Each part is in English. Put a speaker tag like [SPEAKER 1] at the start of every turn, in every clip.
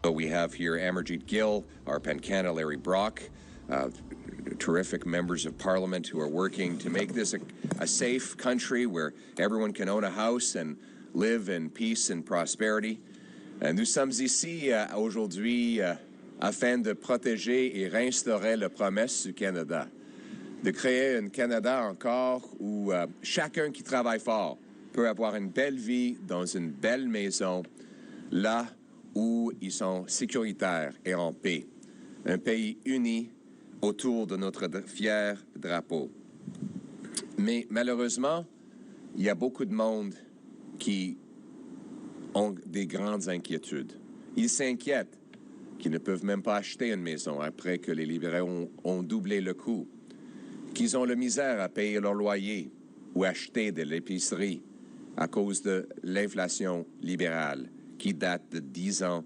[SPEAKER 1] But we have here Amarjeet Gill, our Pencana Larry Brock, terrific members of Parliament who are working to make this a safe country where everyone can own a house and live in peace and prosperity. Nous sommes ici aujourd'hui afin de protéger et réinstaurer la promesse du Canada, de créer un Canada encore où chacun qui travaille fort peut avoir une belle vie dans une belle maison, là où ils sont sécuritaires et en paix. Un pays uni autour de notre fier drapeau. Mais malheureusement, il y a beaucoup de monde qui ont des grandes inquiétudes. Ils s'inquiètent qu'ils ne peuvent même pas acheter une maison après que les libéraux ont doublé le coût, qu'ils ont la misère à payer leur loyer ou acheter de l'épicerie à cause de l'inflation libérale qui date de 10 ans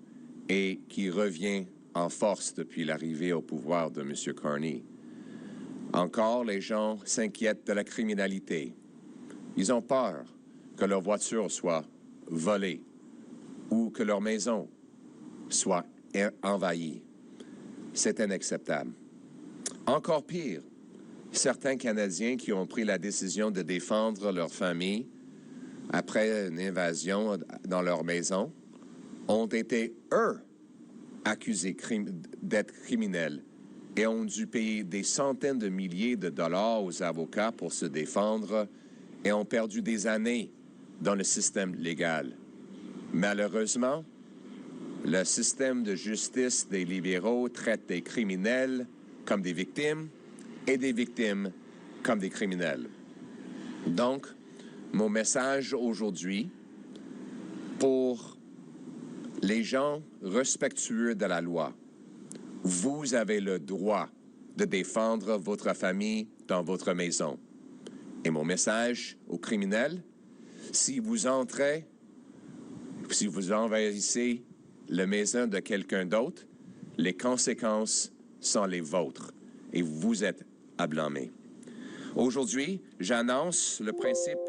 [SPEAKER 1] et qui revient en force depuis l'arrivée au pouvoir de M. Carney. Encore, les gens s'inquiètent de la criminalité. Ils ont peur que leur voiture soit volée ou que leur maison soit envahie. C'est inacceptable. Encore pire, certains Canadiens qui ont pris la décision de défendre leur famille après une invasion dans leur maison ont été, eux, accusés d'être criminels et ont dû payer des centaines de milliers de dollars aux avocats pour se défendre et ont perdu des années dans le système légal. Malheureusement, le système de justice des libéraux traite des criminels comme des victimes et des victimes comme des criminels. Donc, mon message aujourd'hui pour les gens respectueux de la loi, vous avez le droit de défendre votre famille dans votre maison. Et mon message aux criminels, si vous envahissez la maison de quelqu'un d'autre, les conséquences sont les vôtres et vous êtes à blâmer. Aujourd'hui, j'annonce le principe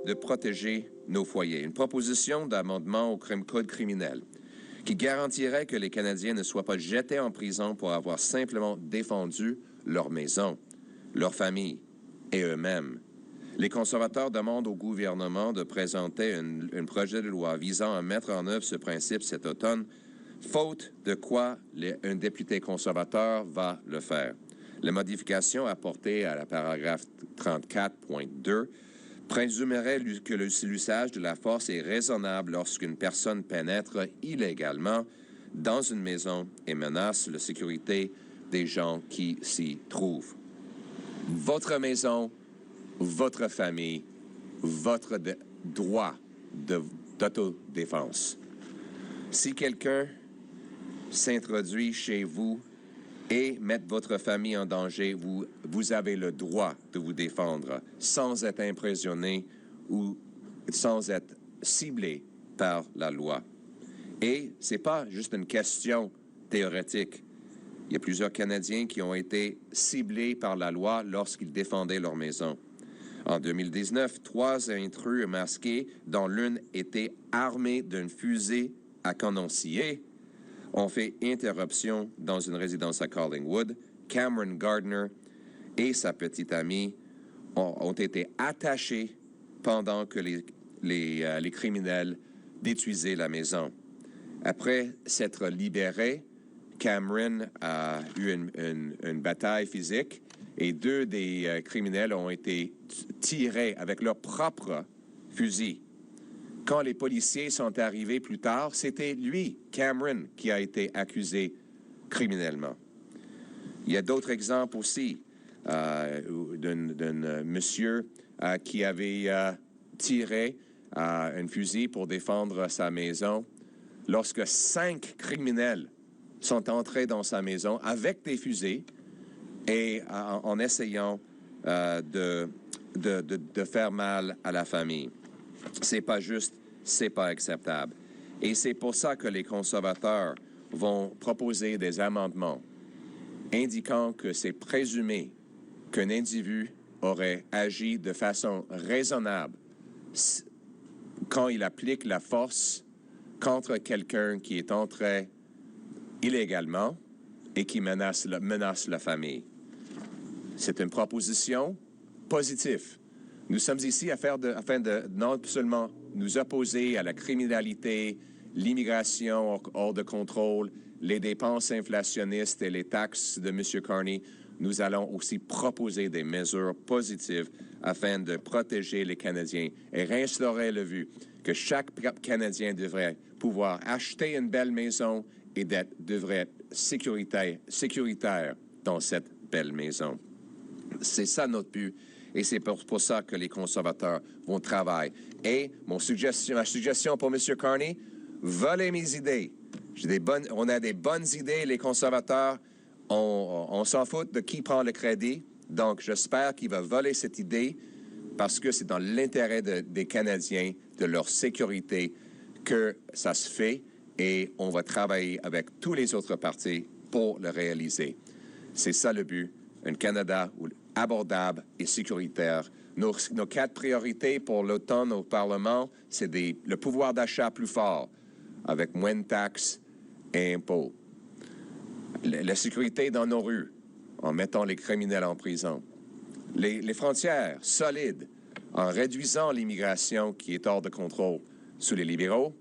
[SPEAKER 1] de protéger nos foyers, une proposition d'amendement au code criminel qui garantirait que les Canadiens ne soient pas jetés en prison pour avoir simplement défendu leur maison, leur famille et eux-mêmes. Les conservateurs demandent au gouvernement de présenter un projet de loi visant à mettre en œuvre ce principe cet automne, faute de quoi un député conservateur va le faire. La modification apportée à la paragraphe 34.2 présumerait que l'usage de la force est raisonnable lorsqu'une personne pénètre illégalement dans une maison et menace la sécurité des gens qui s'y trouvent. Votre maison, votre famille, votre droit d'autodéfense. Si quelqu'un s'introduit chez vous et met votre famille en danger, vous avez le droit de vous défendre sans être impressionné ou sans être ciblé par la loi. Et c'est pas juste une question théorétique. Il y a plusieurs Canadiens qui ont été ciblés par la loi lorsqu'ils défendaient leur maison. En 2019, 3 intrus masqués, dont l'une était armée d'un fusil à canon scié, ont fait interruption dans une résidence à Collingwood. Cameron Gardner et sa petite amie ont été attachés pendant que les criminels détruisaient la maison. Après s'être libéré, Cameron a eu une bataille physique et 2 des criminels ont été tirés avec leur propre fusil. Quand les policiers sont arrivés plus tard, c'était lui, Cameron, qui a été accusé criminellement. Il y a d'autres exemples aussi d'un monsieur qui avait tiré un fusil pour défendre sa maison lorsque 5 criminels sont entrés dans sa maison avec des fusils et en essayant de faire mal à la famille. C'est pas juste, c'est pas acceptable. Et c'est pour ça que les conservateurs vont proposer des amendements indiquant que c'est présumé qu'un individu aurait agi de façon raisonnable quand il applique la force contre quelqu'un qui est entré illégalement et qui menace la famille. C'est une proposition positive. Nous sommes ici afin de non seulement nous opposer à la criminalité, l'immigration hors de contrôle, les dépenses inflationnistes et les taxes de M. Carney. Nous allons aussi proposer des mesures positives afin de protéger les Canadiens et réinstaurer le vue que chaque Canadien devrait pouvoir acheter une belle maison et devrait être sécuritaire dans cette belle maison. C'est ça notre but et c'est pour ça que les conservateurs vont travailler. Et ma suggestion pour M. Carney, volez mes idées. On a des bonnes idées, les conservateurs. On s'en fout de qui prend le crédit. Donc, j'espère qu'il va voler cette idée parce que c'est dans l'intérêt des Canadiens, de leur sécurité, que ça se fait et on va travailler avec tous les autres partis pour le réaliser. C'est ça le but, un Canada abordable et sécuritaire. Nos 4 priorités pour l'automne au Parlement, c'est le pouvoir d'achat plus fort, avec moins de taxes et impôts. La sécurité dans nos rues, en mettant les criminels en prison. Les frontières solides, en réduisant l'immigration qui est hors de contrôle sous les libéraux,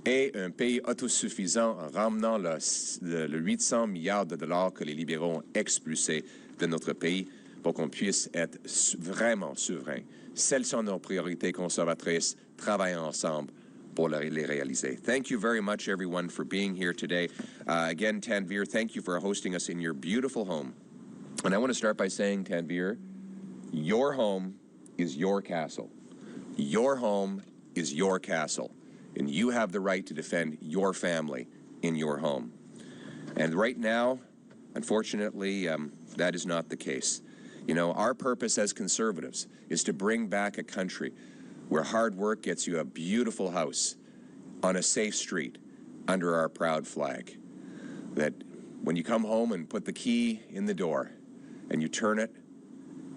[SPEAKER 1] et un pays autosuffisant en ramenant le 800 milliards de dollars que les libéraux ont expulsés de notre pays pour qu'on puisse être vraiment souverain. Celles sont nos priorités conservatrices. Travaillons ensemble pour les réaliser. Thank you very much, everyone, for being here today. Again, Tanvir, thank you for hosting us in your beautiful home. And I want to start by saying, Tanvir, your home is your castle. Your home is your castle. And you have the right to defend your family in your home. And right now, unfortunately, that is not the case. You know, our purpose as conservatives is to bring back a country where hard work gets you a beautiful house on a safe street under our proud flag. That when you come home and put the key in the door and you turn it,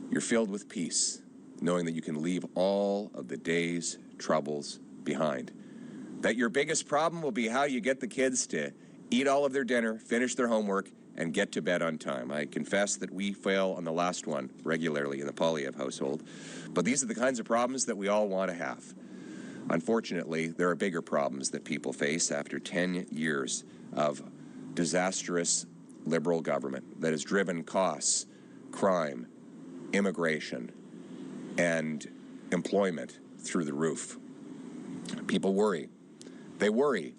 [SPEAKER 1] you're filled with peace, knowing that you can leave all of the day's troubles behind. That your biggest problem will be how you get the kids to eat all of their dinner, finish their homework, and get to bed on time. I confess that we fail on the last one regularly in the Poilievre household. But these are the kinds of problems that we all want to have. Unfortunately, there are bigger problems that people face after 10 years of disastrous Liberal government that has driven costs, crime, immigration, and employment through the roof. People worry. They worry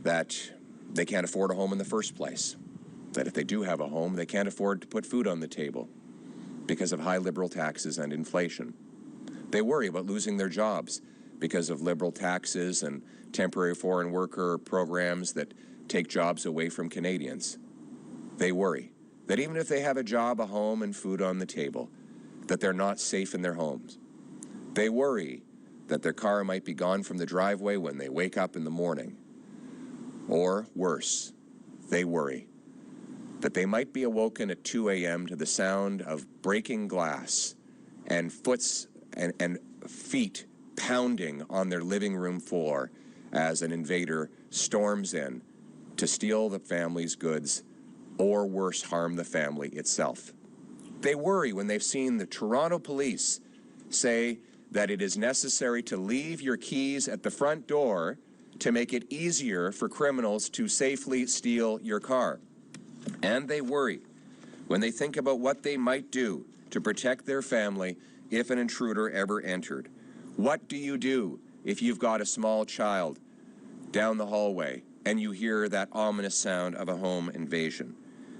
[SPEAKER 1] that they can't afford a home in the first place. That if they do have a home, they can't afford to put food on the table because of high Liberal taxes and inflation. They worry about losing their jobs because of Liberal taxes and temporary foreign worker programs that take jobs away from Canadians. They worry that even if they have a job, a home, and food on the table, that they're not safe in their homes. They worry that their car might be gone from the driveway when they wake up in the morning. Or worse, they worry that they might be awoken at 2 a.m. to the sound of breaking glass and feet pounding on their living room floor as an invader storms in to steal the family's goods or worse, harm the family itself. They worry when they've seen the Toronto police say that it is necessary to leave your keys at the front door to make it easier for criminals to safely steal your car. And they worry when they think about what they might do to protect their family if an intruder ever entered. What do you do if you've got a small child down the hallway and you hear that ominous sound of a home invasion?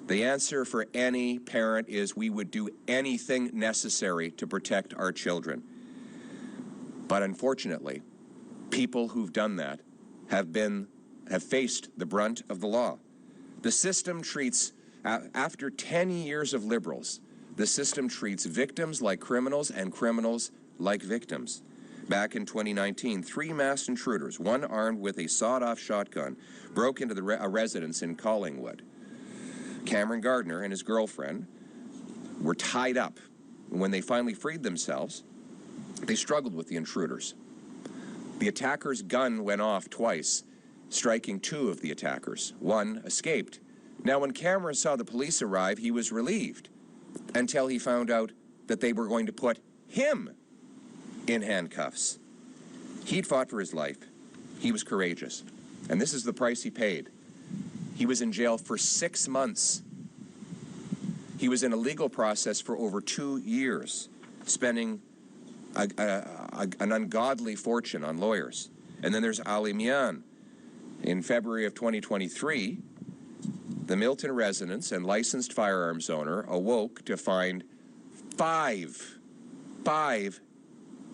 [SPEAKER 1] The answer for any parent is we would do anything necessary to protect our children. But unfortunately, people who've done that have faced the brunt of the law. The system treats, after 10 years of Liberals, the system treats victims like criminals and criminals like victims. Back in 2019, 3 masked intruders, one armed with a sawed-off shotgun, broke into a residence in Collingwood. Cameron Gardner and his girlfriend were tied up. When they finally freed themselves, they struggled with the intruders. The attacker's gun went off twice, striking 2 of the attackers. 1 escaped. Now, when Cameron saw the police arrive, he was relieved until he found out that they were going to put him in handcuffs. He'd fought for his life. He was courageous. And this is the price he paid. He was in jail for 6 months. He was in a legal process for over 2 years, spending an ungodly fortune on lawyers. And then there's Ali Mian. In February of 2023, the Milton residents and licensed firearms owner awoke to find five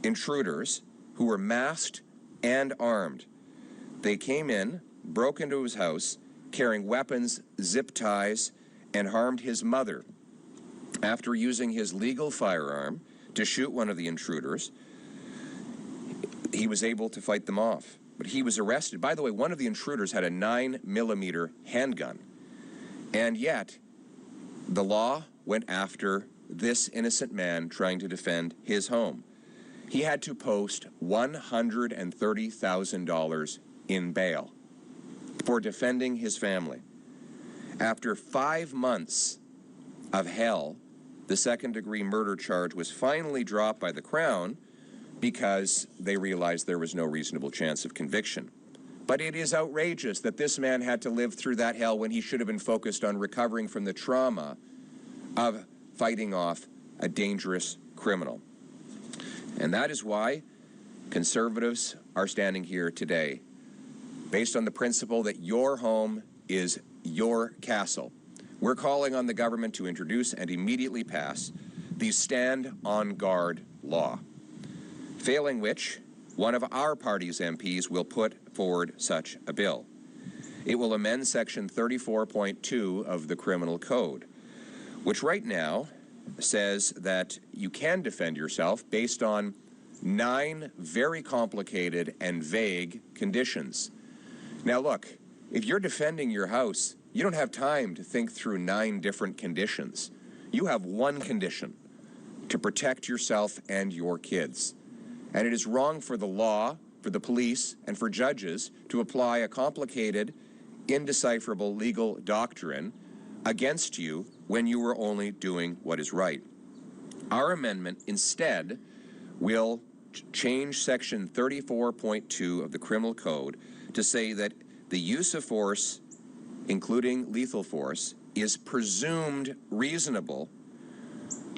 [SPEAKER 1] intruders who were masked and armed. They came in, broke into his house, carrying weapons, zip ties, and harmed his mother. After using his legal firearm to shoot one of the intruders, he was able to fight them off. But he was arrested. By the way, one of the intruders had a 9mm handgun. And yet, the law went after this innocent man trying to defend his home. He had to post $130,000 in bail for defending his family. After 5 months of hell, the second-degree murder charge was finally dropped by the Crown because they realized there was no reasonable chance of conviction. But it is outrageous that this man had to live through that hell when he should have been focused on recovering from the trauma of fighting off a dangerous criminal. And that is why Conservatives are standing here today, based on the principle that your home is your castle. We're calling on the government to introduce and immediately pass the Stand on Guard law, failing which one of our party's MPs will put forward such a bill. It will amend Section 34.2 of the Criminal Code, which right now says that you can defend yourself based on 9 very complicated and vague conditions. Now look, if you're defending your house, you don't have time to think through 9 different conditions. You have one condition: to protect yourself and your kids. And it is wrong for the law, for the police, and for judges to apply a complicated, indecipherable legal doctrine against you when you were only doing what is right. Our amendment instead will change Section 34.2 of the Criminal Code to say that the use of force, including lethal force, is presumed reasonable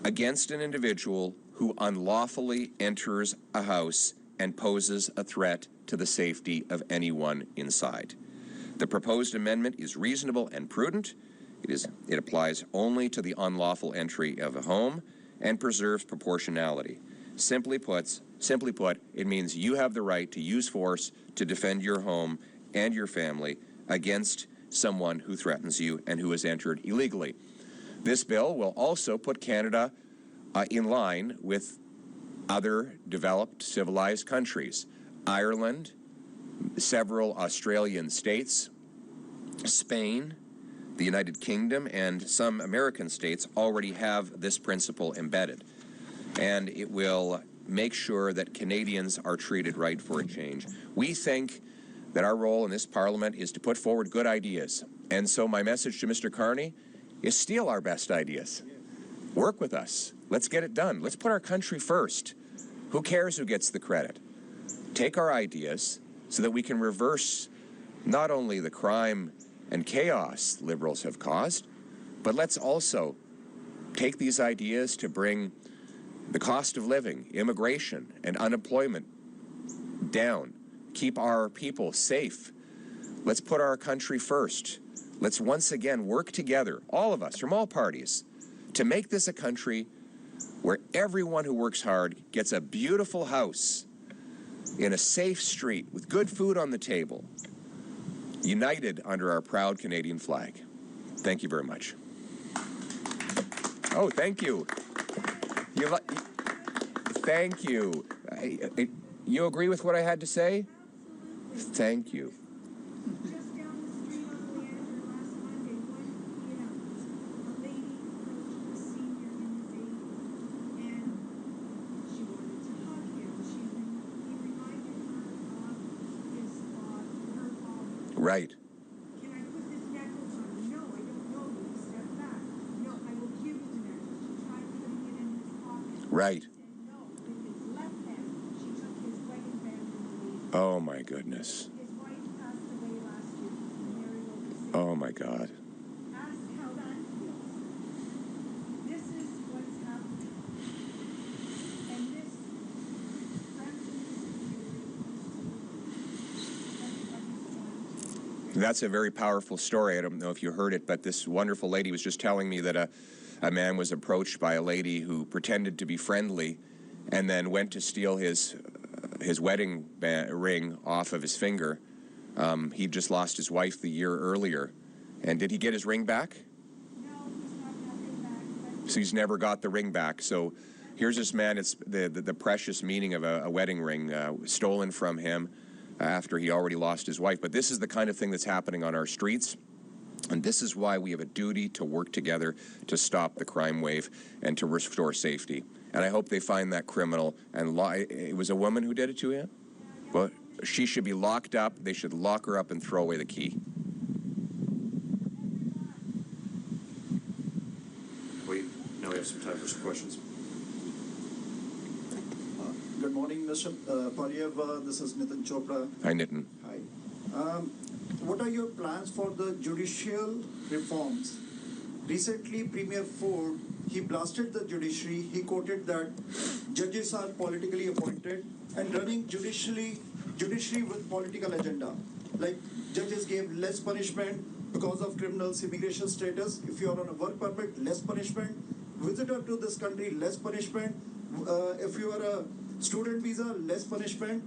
[SPEAKER 1] against an individual who unlawfully enters a house and poses a threat to the safety of anyone inside. The proposed amendment is reasonable and prudent. It applies only to the unlawful entry of a home and preserves proportionality. Simply put, it means you have the right to use force to defend your home and your family against someone who threatens you and who has entered illegally. This bill will also put Canada in line with other developed, civilized countries. Ireland, several Australian states, Spain, the United Kingdom, and some American states already have this principle embedded. And it will make sure that Canadians are treated right for a change. We think that our role in this Parliament is to put forward good ideas. And so my message to Mr. Carney is steal our best ideas. Work with us. Let's get it done. Let's put our country first. Who cares who gets the credit? Take our ideas so that we can reverse not only the crime and chaos Liberals have caused, but let's also take these ideas to bring the cost of living, immigration, and unemployment down. Keep our people safe. Let's put our country first. Let's once again work together, all of us, from all parties, to make this a country where everyone who works hard gets a beautiful house in a safe street with good food on the table, united under our proud Canadian flag. Thank you very much. Oh, thank you. Thank you. You agree with what I had to say? Thank you. Right.
[SPEAKER 2] Can I put this necklace on? No, I don't know you. Step back. No, I will give you the necklace. She tried putting it in his pocket.
[SPEAKER 1] Right.
[SPEAKER 2] He said no. With his left hand, she took his wedding band and released it.
[SPEAKER 1] Oh, my goodness.
[SPEAKER 2] His wife passed away last year. Mary overseas.
[SPEAKER 1] Oh, my God.
[SPEAKER 2] Ask how that feels. This is what's happening. And this Brampton security.
[SPEAKER 1] That's a very powerful story. I don't know if you heard it, but this wonderful lady was just telling me that a man was approached by a lady who pretended to be friendly and then went to steal his wedding ring off of his finger. He'd just lost his wife the year earlier. And did he get his ring back?
[SPEAKER 2] No, he's not got it back.
[SPEAKER 1] So he's never got the ring back. So here's this man, it's the precious meaning of a wedding ring stolen from him after he already lost his wife. But this is the kind of thing that's happening on our streets. And this is why we have a duty to work together to stop the crime wave and to restore safety. And I hope they find that criminal. And it was a woman who did it to him? Well, she should be locked up. They should lock her up and throw away the key. Now we have some time for some questions.
[SPEAKER 3] Good morning, Mr. Poilievre. This is Nitin Chopra.
[SPEAKER 1] Hi, Nitin.
[SPEAKER 3] Hi. What are your plans for the judicial reforms? Recently, Premier Ford, he blasted the judiciary. He quoted that judges are politically appointed and running judiciary with political agenda. Like judges gave less punishment because of criminals' immigration status. If you are on a work permit, less punishment. Visitor to this country, less punishment. If you are a student visa, less punishment.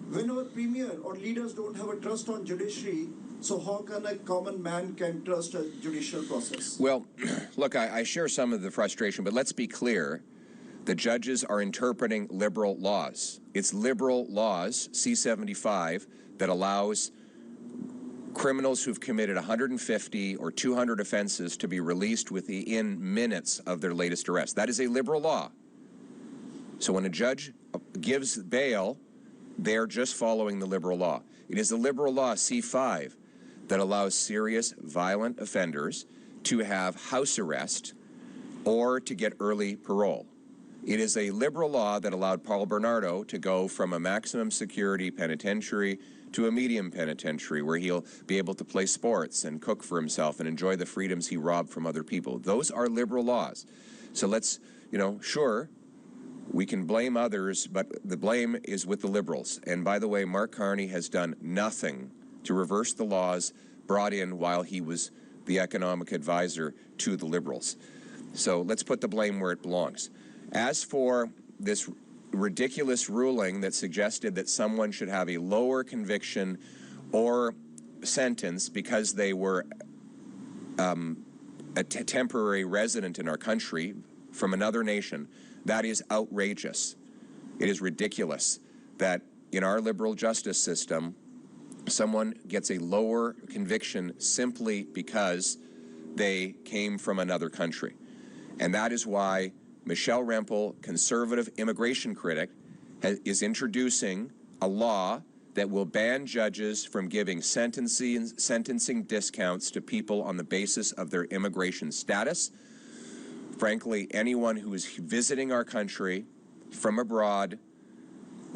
[SPEAKER 3] When our premier or leaders don't have a trust on judiciary, so how can a common man can trust a judicial process?
[SPEAKER 1] Well, look, I share some of the frustration, but let's be clear. The judges are interpreting liberal laws. It's liberal laws, C-75, that allows criminals who've committed 150 or 200 offenses to be released within minutes of their latest arrest. That is a liberal law. So when a judge gives bail, they're just following the liberal law. It is the liberal law, C-5, that allows serious violent offenders to have house arrest or to get early parole. It is a liberal law that allowed Paul Bernardo to go from a maximum security penitentiary to a medium penitentiary where he'll be able to play sports and cook for himself and enjoy the freedoms he robbed from other people. Those are liberal laws. So let's, sure, we can blame others, but the blame is with the Liberals. And by the way, Mark Carney has done nothing to reverse the laws brought in while he was the economic advisor to the Liberals. So let's put the blame where it belongs. As for this ridiculous ruling that suggested that someone should have a lower conviction or sentence because they were a temporary resident in our country from another nation, that is outrageous. It is ridiculous that in our liberal justice system, someone gets a lower conviction simply because they came from another country. And that is why Michelle Rempel, conservative immigration critic, is introducing a law that will ban judges from giving sentencing discounts to people on the basis of their immigration status. Frankly, anyone who is visiting our country from abroad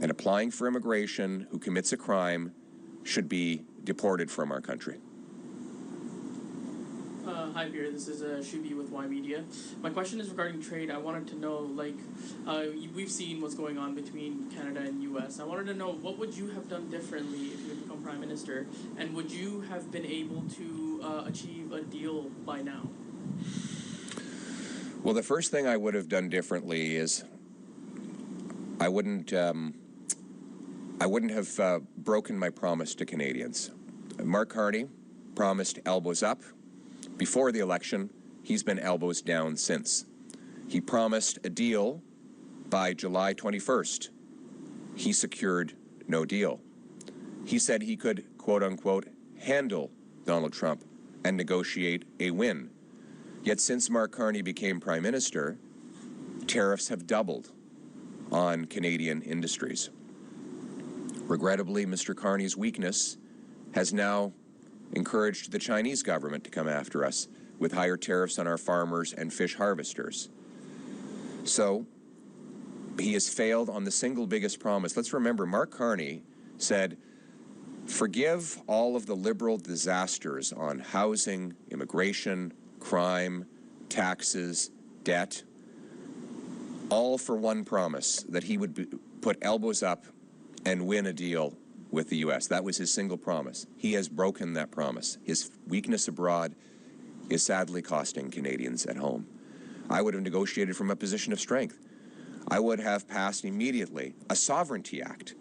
[SPEAKER 1] and applying for immigration who commits a crime should be deported from our country.
[SPEAKER 4] Hi, Pierre. This is Shubi with Y Media. My question is regarding trade. I wanted to know, we've seen what's going on between Canada and U.S. I wanted to know, what would you have done differently if you had become Prime Minister, and would you have been able to achieve a deal by now?
[SPEAKER 1] Well, the first thing I would have done differently is I wouldn't have broken my promise to Canadians. Mark Carney promised elbows up before the election. He's been elbows down since. He promised a deal by July 21st. He secured no deal. He said he could, quote unquote, handle Donald Trump and negotiate a win. Yet since Mark Carney became Prime Minister, tariffs have doubled on Canadian industries. Regrettably, Mr. Carney's weakness has now encouraged the Chinese government to come after us with higher tariffs on our farmers and fish harvesters. So he has failed on the single biggest promise. Let's remember, Mark Carney said, forgive all of the liberal disasters on housing, immigration, crime, taxes, debt, all for one promise, that he would put elbows up and win a deal with the U.S. That was his single promise. He has broken that promise. His weakness abroad is sadly costing Canadians at home. I would have negotiated from a position of strength. I would have passed immediately a Sovereignty Act,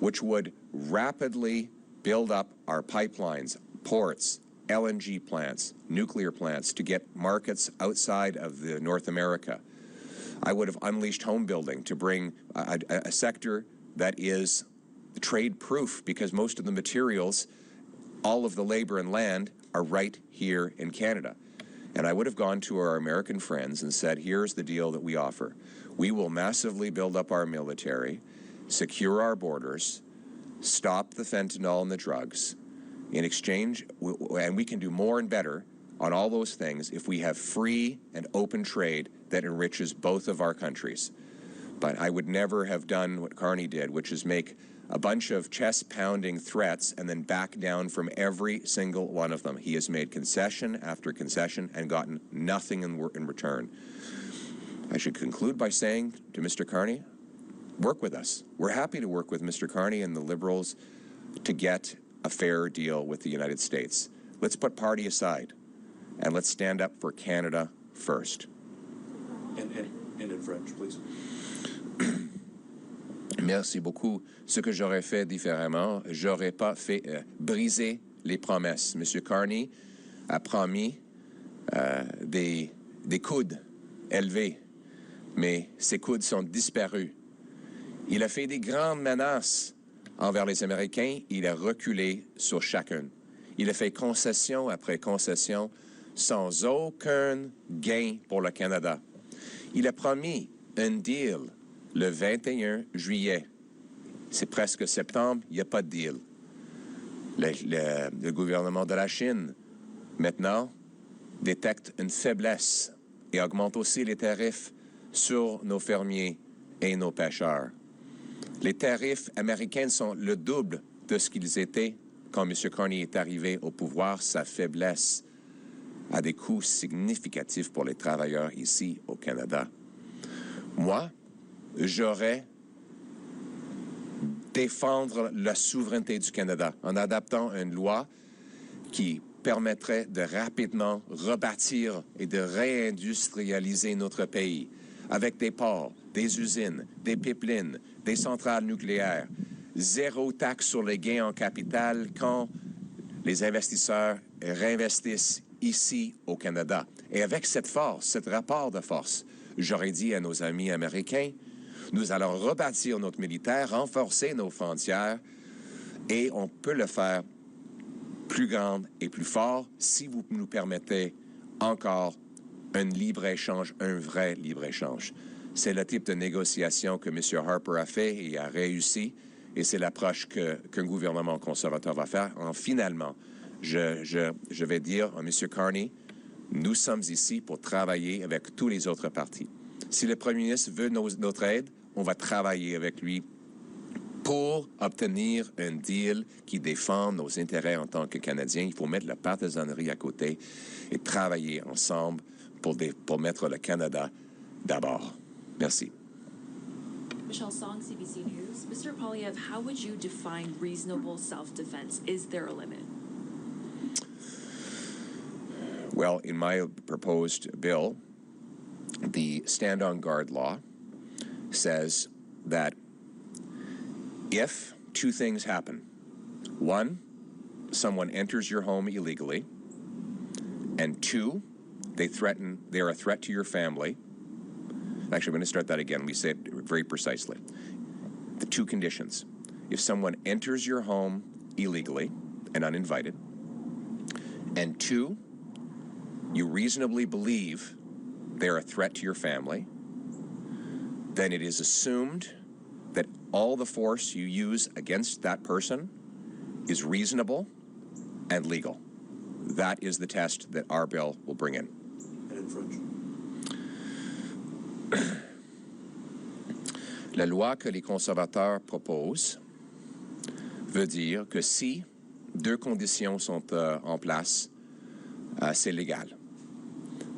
[SPEAKER 1] which would rapidly build up our pipelines, ports, LNG plants, nuclear plants to get markets outside of North America. I would have unleashed home building to bring a sector that is trade-proof, because most of the materials, all of the labor and land, are right here in Canada. And I would have gone to our American friends and said, here's the deal that we offer. We will massively build up our military, secure our borders, stop the fentanyl and the drugs. In exchange, and we can do more and better on all those things if we have free and open trade that enriches both of our countries. But I would never have done what Carney did, which is make a bunch of chest-pounding threats and then back down from every single one of them. He has made concession after concession and gotten nothing in return. I should conclude by saying to Mr. Carney, work with us. We're happy to work with Mr. Carney and the Liberals to get a fair deal with the United States. Let's put party aside and let's stand up for Canada first.
[SPEAKER 5] And in French, please.
[SPEAKER 1] Merci beaucoup. Ce que j'aurais fait différemment, j'aurais pas fait briser les promesses. Monsieur Carney a promis des coudes élevés, mais ces coudes sont disparus. Il a fait des grandes menaces envers les Américains, il a reculé sur chacune. Il a fait concession après concession sans aucun gain pour le Canada. Il a promis un deal le 21 juillet. C'est presque septembre, il n'y a pas de deal. Le gouvernement de la Chine, maintenant, détecte une faiblesse et augmente aussi les tarifs sur nos fermiers et nos pêcheurs. Les tarifs américains sont le double de ce qu'ils étaient quand M. Carney est arrivé au pouvoir. Sa faiblesse a des coûts significatifs pour les travailleurs ici au Canada. Moi, j'aurais défendre la souveraineté du Canada en adaptant une loi qui permettrait de rapidement rebâtir et de réindustrialiser notre pays avec des ports, des usines, des pipelines, des centrales nucléaires, zéro taxe sur les gains en capital quand les investisseurs réinvestissent ici au Canada. Et avec cette force, ce rapport de force, j'aurais dit à nos amis américains, nous allons rebâtir notre militaire, renforcer nos frontières, et on peut le faire plus grand et plus fort si vous nous permettez encore un libre-échange, un vrai libre-échange. C'est le type de négociation que M. Harper a fait et a réussi, et c'est l'approche qu'un gouvernement conservateur va faire. Finalement, je vais dire à M. Carney, nous sommes ici pour travailler avec tous les autres partis. Si le premier ministre veut notre aide, on va travailler avec lui pour obtenir un deal qui défend nos intérêts en tant que Canadiens. Il faut mettre la partisanerie à côté et travailler ensemble pour mettre le Canada d'abord. Merci.
[SPEAKER 6] Michelle Song, CBC News. Mr. Poilievre, how would you define reasonable self-defense? Is there a limit?
[SPEAKER 1] Well, in my proposed bill, the Stand on Guard law says that if two things happen, one, someone enters your home illegally, and two, they're a threat to your family. Actually, I'm going to start that again. We say it very precisely. The two conditions. If someone enters your home illegally and uninvited, and two, you reasonably believe they're a threat to your family, then it is assumed that all the force you use against that person is reasonable and legal. that is the test that our bill will bring in.
[SPEAKER 5] And in French.
[SPEAKER 1] La loi que les conservateurs proposent veut dire que si deux conditions sont en place, c'est légal.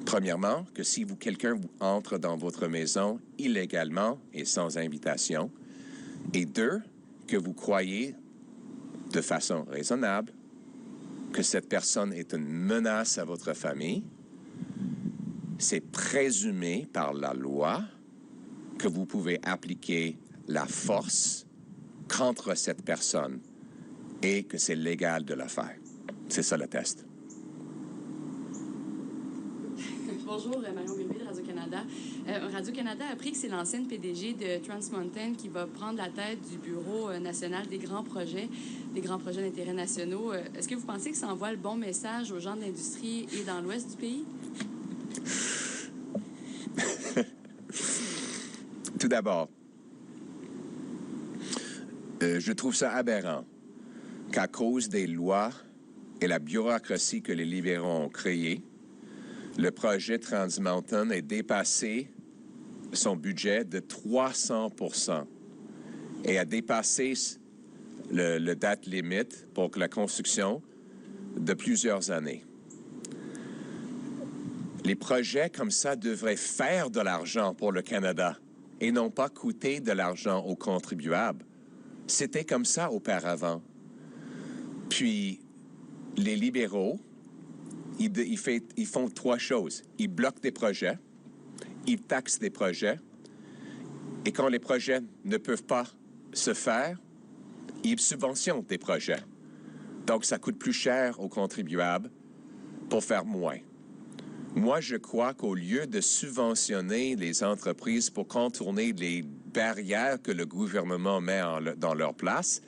[SPEAKER 1] Premièrement, que si quelqu'un entre dans votre maison illégalement et sans invitation, et deux, que vous croyez de façon raisonnable que cette personne est une menace à votre famille, c'est présumé par la loi que vous pouvez appliquer la force contre cette personne et que c'est légal de le faire. C'est ça le test.
[SPEAKER 7] Bonjour, Marion Bilbé de Radio-Canada. Radio-Canada a appris que c'est l'ancienne PDG de Trans Mountain qui va prendre la tête du Bureau national des grands projets d'intérêt nationaux. Est-ce que vous pensez que ça envoie le bon message aux gens de l'industrie et dans l'ouest du pays?
[SPEAKER 1] Tout d'abord, je trouve ça aberrant qu'à cause des lois et la bureaucratie que les libéraux ont créées, le projet Trans Mountain ait dépassé son budget de 300% et a dépassé le date limite pour la construction de plusieurs années. Les projets comme ça devraient faire de l'argent pour le Canada et non pas coûter de l'argent aux contribuables. C'était comme ça auparavant. Puis, les libéraux, ils font trois choses. Ils bloquent des projets, ils taxent des projets, et quand les projets ne peuvent pas se faire, ils subventionnent des projets. Donc, ça coûte plus cher aux contribuables pour faire moins. Moi, je crois qu'au lieu de subventionner les entreprises pour contourner les barrières que le gouvernement met dans leur place,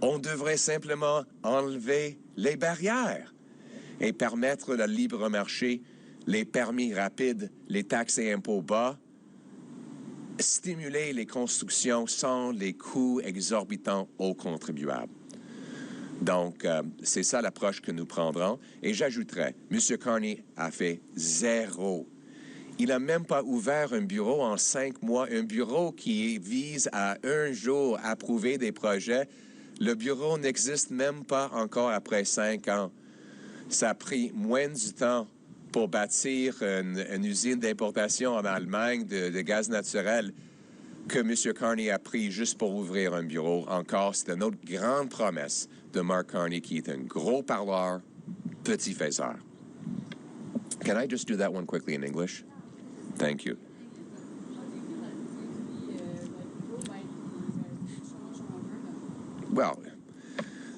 [SPEAKER 1] on devrait simplement enlever les barrières et permettre le libre marché, les permis rapides, les taxes et impôts bas, stimuler les constructions sans les coûts exorbitants aux contribuables. Donc, c'est ça l'approche que nous prendrons. Et j'ajouterais, M. Carney a fait zéro. Il n'a même pas ouvert un bureau en 5 mois, un bureau qui vise à un jour approuver des projets. Le bureau n'existe même pas encore après 5 ans. Ça a pris moins du temps pour bâtir une usine d'importation en Allemagne de gaz naturel que M. Carney a pris juste pour ouvrir un bureau. Encore, c'est une autre grande promesse de Mark Carney qui est un gros parleur, petit faiseur. Can I just do that one quickly in English? Thank you. Well,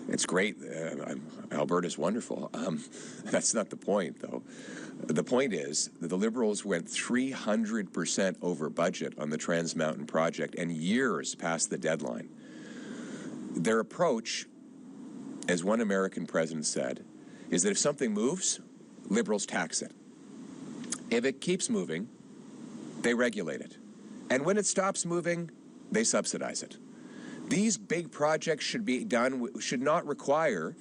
[SPEAKER 1] it's great. Alberta's wonderful. That's not the point, though. The point is that the Liberals went 300% over budget on the Trans Mountain project and years past the deadline. Their approach, as one American president said, is that if something moves, Liberals tax it. If it keeps moving, they regulate it. And when it stops moving, they subsidize it. These big projects should not require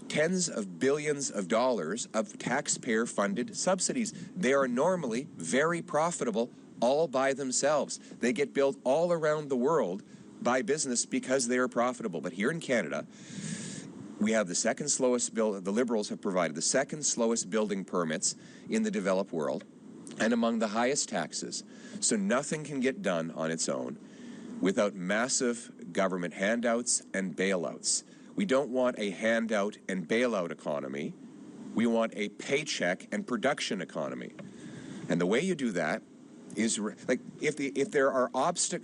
[SPEAKER 1] tens of billions of dollars of taxpayer-funded subsidies. They are normally very profitable all by themselves. They get built all around the world by business because they are profitable. But here in Canada, we have the second slowest the Liberals have provided the second slowest building permits in the developed world and among the highest taxes. So nothing can get done on its own without massive government handouts and bailouts. We don't want a handout and bailout economy. We want a paycheck and production economy. And the way you do that is, like, if there are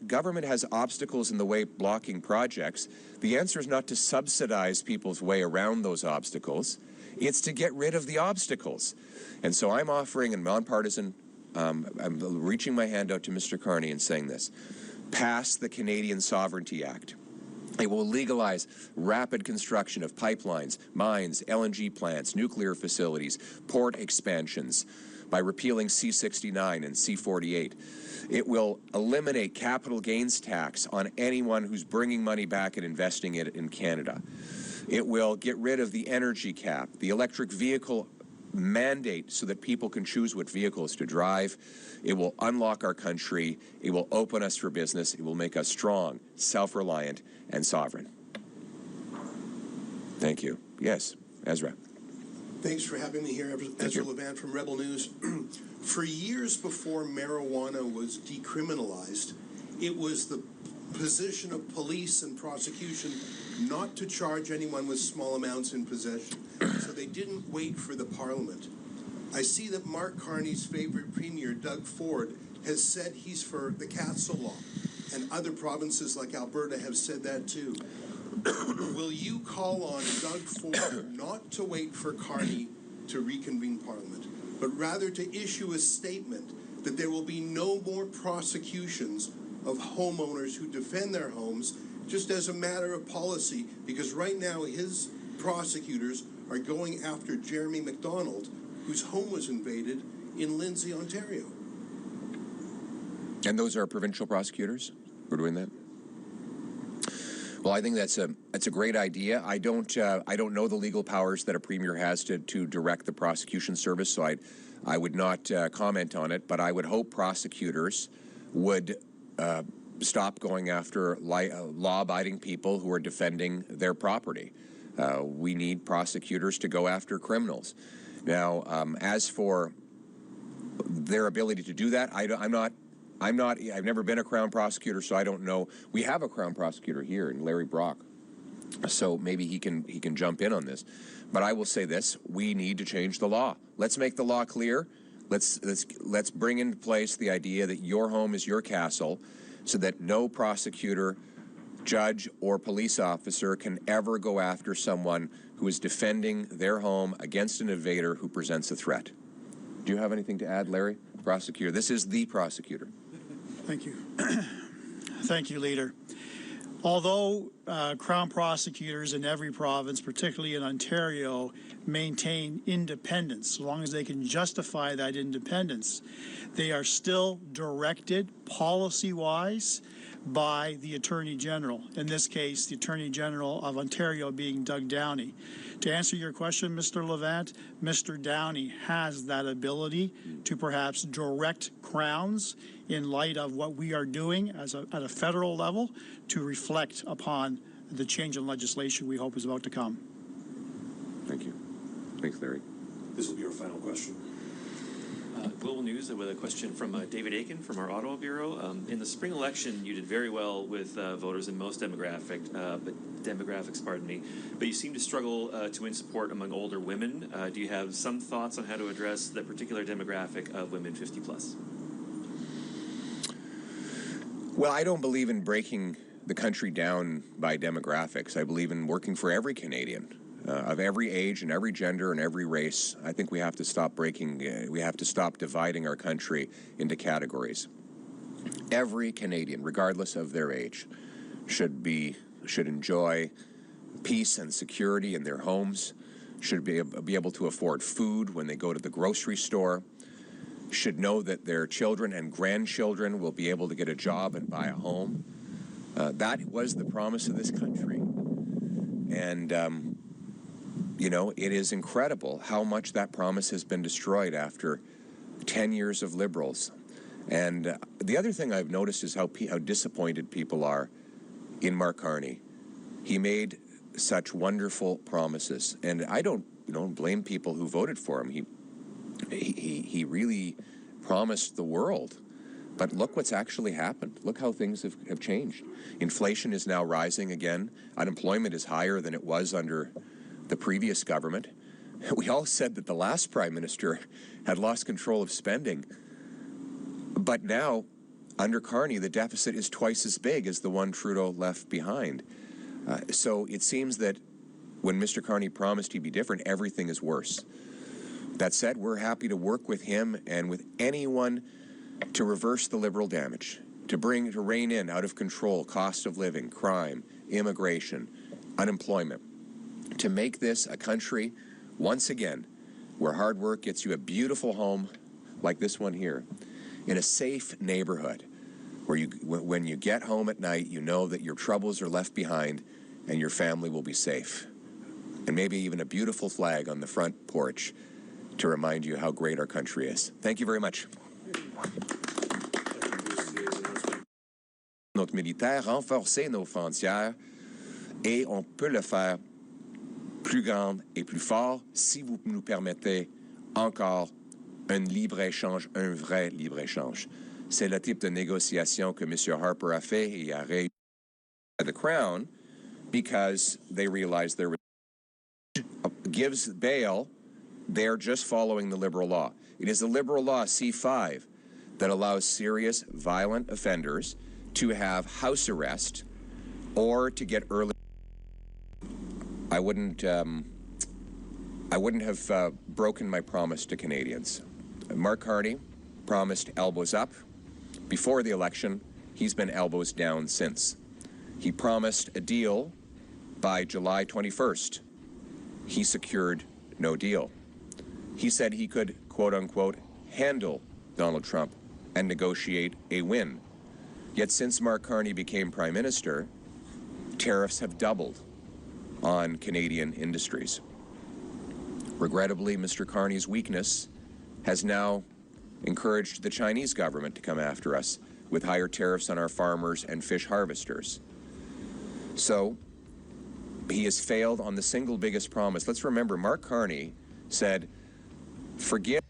[SPEAKER 1] government has obstacles in the way blocking projects, the answer is not to subsidize people's way around those obstacles. It's to get rid of the obstacles. And so I'm offering a nonpartisan, I'm reaching my hand out to Mr. Carney and saying this: pass the Canadian Sovereignty Act. It will legalize rapid construction of pipelines, mines, LNG plants, nuclear facilities, port expansions by repealing C-69 and C-48. It will eliminate capital gains tax on anyone who's bringing money back and investing it in Canada. It will get rid of the energy cap, the electric vehicle mandate so that people can choose what vehicles to drive. It will unlock our country. It will open us for business. It will make us strong, self-reliant, and sovereign. Thank you. Yes, Ezra.
[SPEAKER 8] Thanks for having me here, Ezra Levant from Rebel News. For years before marijuana was decriminalized, it was the position of police and prosecution not to charge anyone with small amounts in possession. So they didn't wait for the Parliament. I see that Mark Carney's favorite premier, Doug Ford, has said he's for the Castle Law, and other provinces like Alberta have said that too. Will you call on Doug Ford not to wait for Carney to reconvene Parliament, but rather to issue a statement that there will be no more prosecutions of homeowners who defend their homes just as a matter of policy? Because right now his prosecutors are going after Jeremy McDonald, whose home was invaded in Lindsay, Ontario.
[SPEAKER 1] And those are provincial prosecutors who are doing that? Well, I think that's a great idea. I don't know the legal powers that a premier has to direct the prosecution service, so I would not comment on it. But I would hope prosecutors would stop going after law-abiding people who are defending their property. We need prosecutors to go after criminals. Now, as for their ability to do that, I've never been a Crown prosecutor, so I don't know. We have a Crown prosecutor here, Larry Brock, so maybe he can jump in on this. But I will say this: we need to change the law. Let's make the law clear. Let's bring into place the idea that your home is your castle, so that no prosecutor, judge, or police officer can ever go after someone who is defending their home against an invader who presents a threat. Do you have anything to add, Larry? Prosecutor. This is the prosecutor.
[SPEAKER 9] Thank you. Thank you, Leader. Although Crown prosecutors in every province, particularly in Ontario, maintain independence, so long as they can justify that independence, they are still directed policy-wise by the Attorney General. In this case, the Attorney General of Ontario being Doug Downey. To answer your question, Mr. Levant, Mr. Downey has that ability to perhaps direct Crowns in light of what we are doing at a federal level to reflect upon the change in legislation we hope is about to come.
[SPEAKER 1] Thank you. Thanks, Larry.
[SPEAKER 5] This will be our final question.
[SPEAKER 10] Global News with a question from David Aiken from our Ottawa Bureau. In the spring election, you did very well with voters in most demographics, but you seem to struggle to win support among older women. Do you have some thoughts on how to address the particular demographic of women 50 plus?
[SPEAKER 1] Well, I don't believe in breaking the country down by demographics. I believe in working for every Canadian. Of every age and every gender and every race. I think we have to stop we have to stop dividing our country into categories. Every Canadian, regardless of their age, should enjoy peace and security in their homes, should be able to afford food when they go to the grocery store, should know that their children and grandchildren will be able to get a job and buy a home. That was the promise of this country. And you know, it is incredible how much that promise has been destroyed after 10 years of Liberals. And the other thing I've noticed is how disappointed people are in Mark Carney. He made such wonderful promises, and I don't blame people who voted for him. He really promised the world. But look what's actually happened. Look how things have changed. Inflation is now rising again. Unemployment is higher than it was under the previous government. We all said that the last Prime Minister had lost control of spending. But now, under Carney, the deficit is twice as big as the one Trudeau left behind. So it seems that when Mr. Carney promised he'd be different, everything is worse. That said, we're happy to work with him and with anyone to reverse the Liberal damage, to rein in out of control cost of living, crime, immigration, unemployment, to make this a country, once again, where hard work gets you a beautiful home like this one here, in a safe neighborhood, where when you get home at night, you know that your troubles are left behind and your family will be safe. And maybe even a beautiful flag on the front porch to remind you how great our country is. Thank you very much. Notre militaire, renforcer nos frontières, et on peut le faire plus grande et plus fort si vous nous permettez encore un libre-échange, un vrai libre-échange. C'est le type de négociation que M. Harper a fait et a réussi à the Crown because they realized there gives bail, they're just following the liberal law. It is the liberal law, C5, that allows serious violent offenders to have house arrest or to get early. I wouldn't have broken my promise to Canadians. Mark Carney promised elbows up before the election. He's been elbows down since. He promised a deal by July 21st. He secured no deal. He said he could, quote unquote, handle Donald Trump and negotiate a win. Yet since Mark Carney became Prime Minister, tariffs have doubled on Canadian industries. Regrettably, Mr. Carney's weakness has now encouraged the Chinese government to come after us with higher tariffs on our farmers and fish harvesters. So he has failed on the single biggest promise. Let's remember, Mark Carney said, forgive.